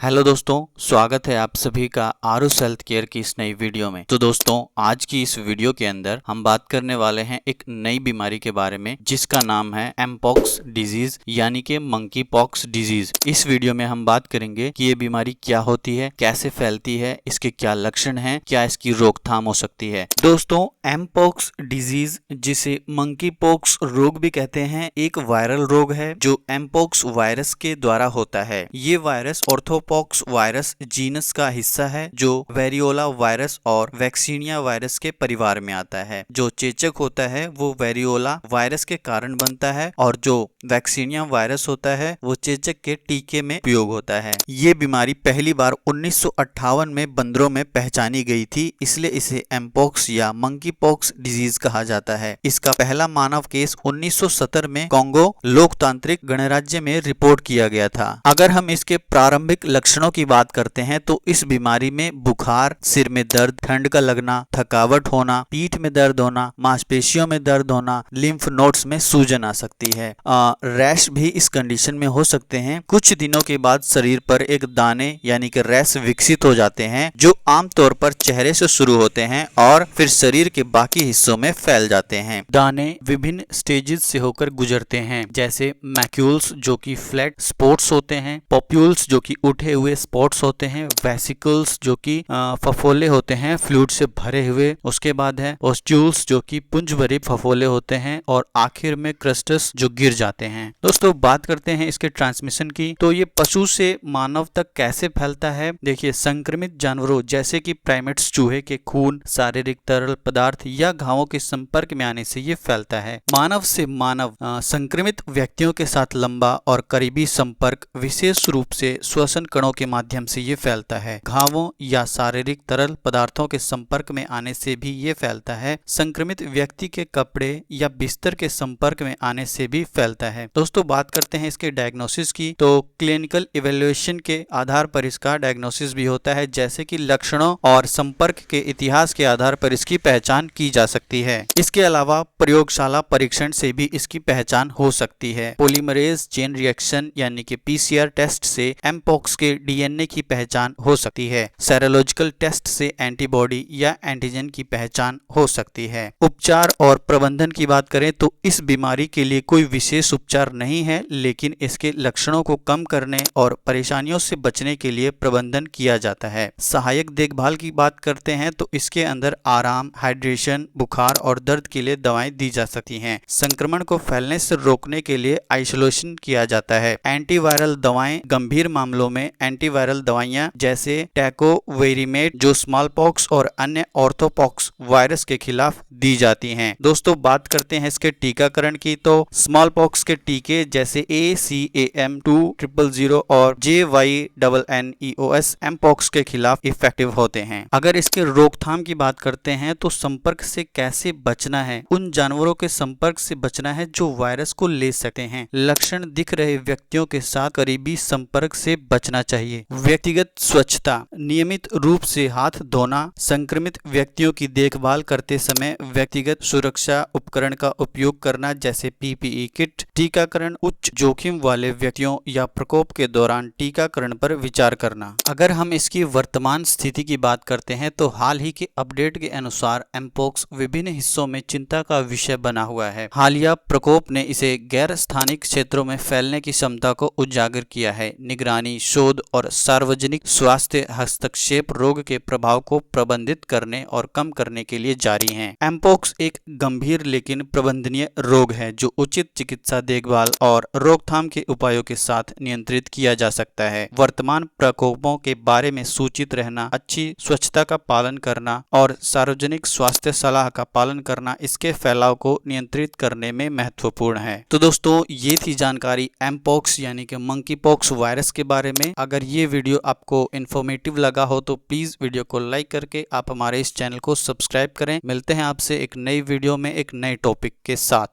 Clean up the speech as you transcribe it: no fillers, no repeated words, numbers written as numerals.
Hello दोस्तों, स्वागत है आप सभी का आरुष हेल्थ केयर की इस नई वीडियो में। तो दोस्तों, आज की इस वीडियो के अंदर हम बात करने वाले हैं एक नई बीमारी के बारे में जिसका नाम है एमपॉक्स डिजीज यानी कि मंकी पॉक्स डिजीज। इस वीडियो में हम बात करेंगे कि ये बीमारी क्या होती है, कैसे फैलती है, इसके क्या लक्षण हैं, क्या इसकी रोकथाम हो सकती है। दोस्तों, एमपॉक्स डिजीज जिसे मंकी पॉक्स रोग भी कहते हैं, एक वायरल रोग है जो एमपॉक्स वायरस के द्वारा होता है। ये वायरस ऑर्थोपॉक्स वायरस जीनस का हिस्सा है जो वेरियोला वायरस और वैक्सीनिया वायरस के परिवार में आता है। जो चेचक होता है वो वेरियोला वायरस के कारण बनता है और जो वैक्सीनिया वायरस होता है वो चेचक के टीके में उपयोग होता है। ये बीमारी पहली बार 1958 में बंदरों में पहचानी गई थी, इसलिए इसे एमपॉक्स या मंकी पॉक्स डिजीज कहा जाता है। इसका पहला मानव केस 1970 में कांगो लोकतांत्रिक गणराज्य में रिपोर्ट किया गया था। अगर हम इसके प्रारंभिक लक्षणों की बात करते हैं तो इस बीमारी में बुखार, सिर में दर्द, ठंड का लगना, थकावट होना, पीठ में दर्द होना, मांसपेशियों में दर्द होना, लिम्फ नोड्स में सूजन आ सकती है। रैश भी इस कंडीशन में हो सकते हैं। कुछ दिनों के बाद शरीर पर एक दाने यानी कि रैश विकसित हो जाते हैं जो आमतौर पर चेहरे से शुरू होते हैं और फिर शरीर के बाकी हिस्सों में फैल जाते हैं। दाने विभिन्न स्टेजेस से होकर गुजरते हैं, जैसे मैक्यूल्स जो कि फ्लैट स्पॉट्स होते हैं, पॉप्यूल्स जो कि उठे हुए स्पॉट्स होते हैं, वेसिकल्स जो कि फफोले होते हैं फ्लूइड से भरे हुए, उसके बाद है ओस्ट्यूल्स जो कि पुंज भरे फफोले होते हैं और आखिर में क्रस्टस जो गिर जाते हैं। दोस्तों, बात करते हैं इसके ट्रांसमिशन की। तो ये पशु से मानव तक कैसे फैलता है। देखिए, संक्रमित जानवरों जैसे कि प्राइमेट्स चूहे के खून, शारीरिक तरल पदार्थ या घावों के संपर्क में आने से ये फैलता है। मानव से मानव संक्रमित व्यक्तियों के साथ लंबा और करीबी संपर्क, विशेष रूप से श्वसन कणों के माध्यम से ये फैलता है। घावों या शारीरिक तरल पदार्थों के संपर्क में आने से भी ये फैलता है। संक्रमित व्यक्ति के कपड़े या बिस्तर के संपर्क में आने से भी फैलता है। दोस्तों, बात करते हैं इसके डायग्नोसिस की। तो क्लिनिकल इवैल्यूएशन के आधार पर इसका डायग्नोसिस भी होता है, जैसे कि लक्षणों और संपर्क के इतिहास के आधार पर इसकी पहचान की जा सकती है। इसके अलावा प्रयोगशाला परीक्षण से भी इसकी पहचान हो सकती है। पॉलीमरेज चेन रिएक्शन यानी कि पीसीआर टेस्ट से एमपॉक्स के डीएनए की पहचान हो सकती है। सेरोलॉजिकल टेस्ट से एंटीबॉडी या एंटीजन की पहचान हो सकती है। उपचार और प्रबंधन की बात करें तो इस बीमारी के लिए कोई विशेष उपचार नहीं है, लेकिन इसके लक्षणों को कम करने और परेशानियों से बचने के लिए प्रबंधन किया जाता है। सहायक देखभाल की बात करते हैं तो इसके अंदर आराम, हाइड्रेशन, बुखार और दर्द के लिए दवाएं दी जा सकती हैं। संक्रमण को फैलने से रोकने के लिए आइसोलेशन किया जाता है। एंटीवायरल दवाएं, गंभीर मामलों में एंटीवायरल दवाइयां जैसे टैकोवेरिमेट जो स्मॉल पॉक्स और अन्य ऑर्थोपॉक्स वायरस के खिलाफ दी जाती हैं। दोस्तों, बात करते हैं इसके टीकाकरण की। तो स्मॉल पॉक्स के टीके जैसे ACAM2000 और JYNNEOS एमपॉक्स के खिलाफ इफेक्टिव होते हैं। अगर इसके रोकथाम की बात करते हैं तो संपर्क से कैसे बचना है। उन जानवरों के संपर्क से बचना है जो वायरस को ले सकते हैं। लक्षण दिख रहे व्यक्तियों के साथ करीबी संपर्क से बचना चाहिए। व्यक्तिगत स्वच्छता, नियमित रूप से हाथ धोना, संक्रमित व्यक्तियों की देखभाल करते समय व्यक्तिगत सुरक्षा उपकरण का उपयोग करना जैसे PPE किट, टीकाकरण, उच्च जोखिम वाले व्यक्तियों या प्रकोप के दौरान टीकाकरण पर विचार करना। अगर हम इसकी वर्तमान स्थिति की बात करते हैं तो हाल ही के अपडेट के अनुसार एमपॉक्स विभिन्न हिस्सों में चिंता का विषय बना हुआ है। हालिया प्रकोप ने इसे गैर स्थानिक क्षेत्रों में फैलने की क्षमता को उजागर किया है। निगरानी, शोध और सार्वजनिक स्वास्थ्य हस्तक्षेप रोग के प्रभाव को प्रबंधित करने और कम करने के लिए जारी हैं। एमपॉक्स एक गंभीर लेकिन प्रबंधनीय रोग है जो उचित चिकित्सा देखभाल और रोकथाम के उपायों के साथ नियंत्रित किया जा सकता है। वर्तमान प्रकोपों के बारे में सूचित रहना, अच्छी स्वच्छता का पालन करना और सार्वजनिक स्वास्थ्य सलाह का पालन करना इसके फैलाव को नियंत्रित करने में महत्वपूर्ण है। तो दोस्तों, ये थी जानकारी एमपॉक्स यानी कि मंकी पॉक्स वायरस के बारे में। अगर ये वीडियो आपको इन्फॉर्मेटिव लगा हो तो प्लीज वीडियो को लाइक करके आप हमारे इस चैनल को सब्सक्राइब करें। मिलते हैं आपसे एक नई वीडियो में एक नए टॉपिक के साथ।